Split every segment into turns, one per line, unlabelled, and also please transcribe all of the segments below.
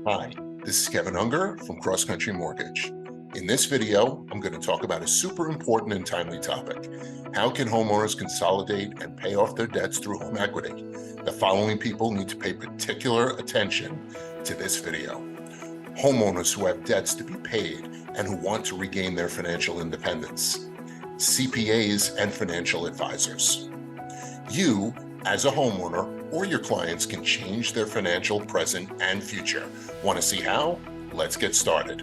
Hi, this is Kevin Unger from Cross Country Mortgage. In this video, I'm going to talk about a super important and timely topic. How can homeowners consolidate and pay off their debts through home equity? The following people need to pay particular attention to this video. Homeowners who have debts to be paid and who want to regain their financial independence. CPAs and financial advisors. You, as a homeowner, or your clients can change their financial present and future. Want to see how? Let's get started.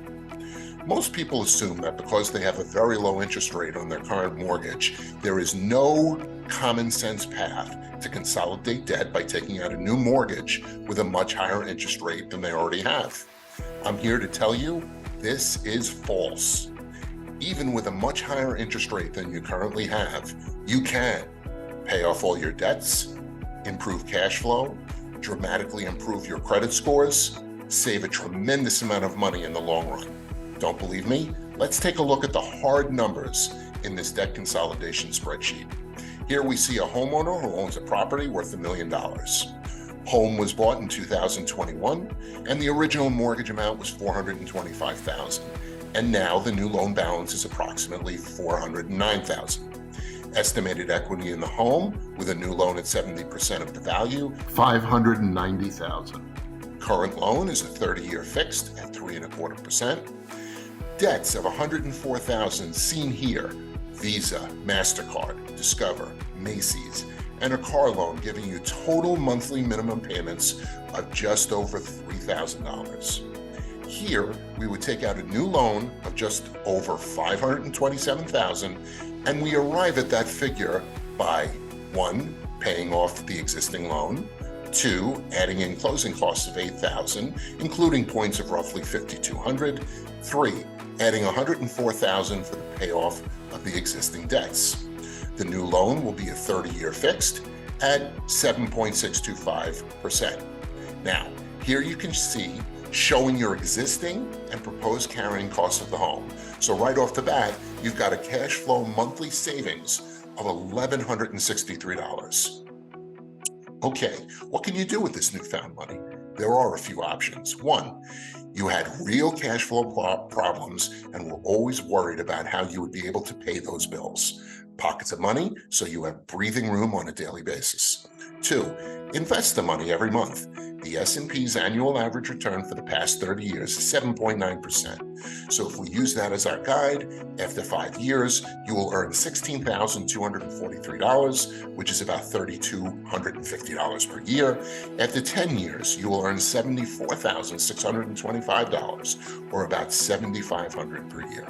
Most people assume that because they have a very low interest rate on their current mortgage, there is no common sense path to consolidate debt by taking out a new mortgage with a much higher interest rate than they already have. I'm here to tell you this is false. Even with a much higher interest rate than you currently have, you can pay off all your debts, improve cash flow, dramatically improve your credit scores, save a tremendous amount of money in the long run. Don't believe me? Let's take a look at the hard numbers in this debt consolidation spreadsheet. Here we see a homeowner who owns a property worth $1 million. Home was bought in 2021, and the original mortgage amount was $425,000. And now the new loan balance is approximately $409,000. Estimated equity in the home with a new loan at 70% of the value, $590,000. Current loan is a 30-year fixed at 3.25%. Debts of $104,000 seen here: Visa, MasterCard, Discover, Macy's, and a car loan giving you total monthly minimum payments of just over $3,000. Here, we would take out a new loan of just over $527,000, and we arrive at that figure by 1, paying off the existing loan, 2, adding in closing costs of $8,000, including points of roughly $5,200, 3, adding $104,000 for the payoff of the existing debts. The new loan will be a 30-year fixed at 7.625%. Now, here you can see showing your existing and proposed carrying costs of the home. So right off the bat, you've got a cash flow monthly savings of $1,163. Okay, what can you do with this newfound money? There are a few options. 1, you had real cash flow problems and were always worried about how you would be able to pay those bills. Pockets of money, so you have breathing room on a daily basis. 2, invest the money every month. The S&P's annual average return for the past 30 years is 7.9%. So if we use that as our guide, after 5 years, you will earn $16,243, which is about $3,250 per year. After 10 years, you will earn $74,625, or about $7,500 per year.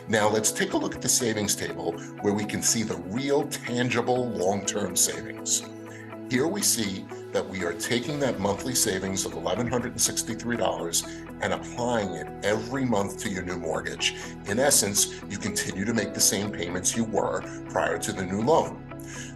Now let's take a look at the savings table where we can see the real tangible long-term savings. Here we see that we are taking that monthly savings of $1,163 and applying it every month to your new mortgage. In essence, you continue to make the same payments you were prior to the new loan.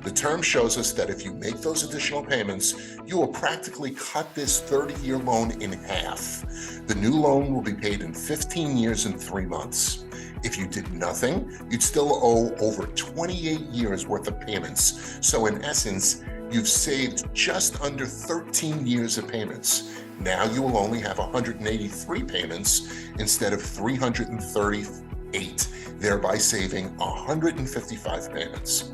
The term shows us that if you make those additional payments, you will practically cut this 30-year loan in half. The new loan will be paid in 15 years and 3 months. If you did nothing, you'd still owe over 28 years worth of payments. So in essence, you've saved just under 13 years of payments. Now you will only have 183 payments instead of 338, thereby saving 155 payments.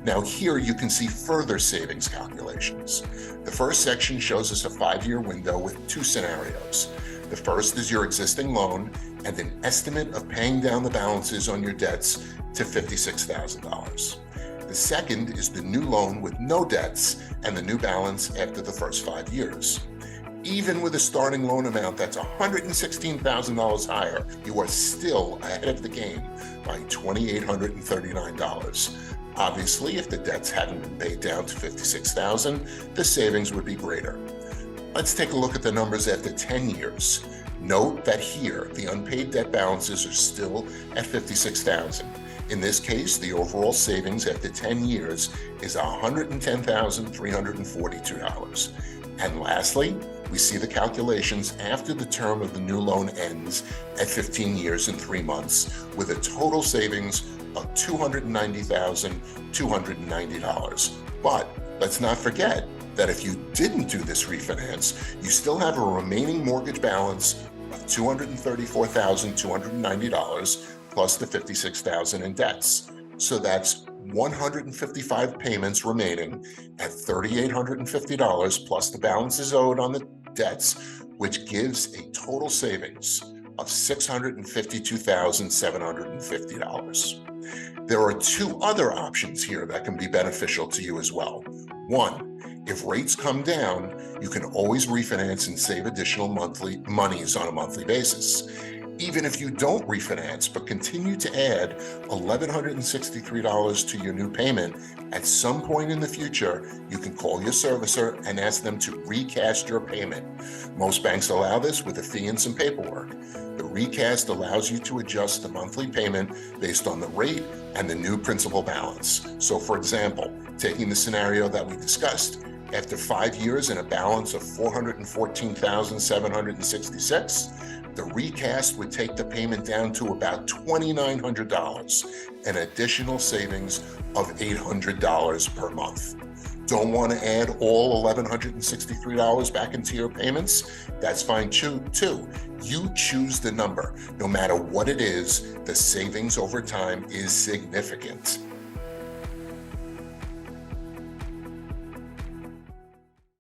Now here you can see further savings calculations. The first section shows us a 5-year window with 2 scenarios. The first is your existing loan and an estimate of paying down the balances on your debts to $56,000. The second is the new loan with no debts and the new balance after the first 5 years. Even with a starting loan amount that's $116,000 higher, you are still ahead of the game by $2,839. Obviously, if the debts hadn't been paid down to $56,000, the savings would be greater. Let's take a look at the numbers after 10 years. Note that here, the unpaid debt balances are still at $56,000. In this case, the overall savings after 10 years is $110,342. And lastly, we see the calculations after the term of the new loan ends at 15 years and 3 months, with a total savings of $290,290. But let's not forget, that if you didn't do this refinance, you still have a remaining mortgage balance of $234,290 plus the $56,000 in debts. So that's 155 payments remaining at $3,850 plus the balances owed on the debts, which gives a total savings of $652,750. There are two other options here that can be beneficial to you as well. One, if rates come down, you can always refinance and save additional monies on a monthly basis. Even if you don't refinance, but continue to add $1,163 to your new payment, at some point in the future, you can call your servicer and ask them to recast your payment. Most banks allow this with a fee and some paperwork. The recast allows you to adjust the monthly payment based on the rate and the new principal balance. So for example, taking the scenario that we discussed, after 5 years and a balance of $414,766, the recast would take the payment down to about $2,900, an additional savings of $800 per month. Don't want to add all $1,163 back into your payments? That's fine too. You choose the number. No matter what it is, the savings over time is significant.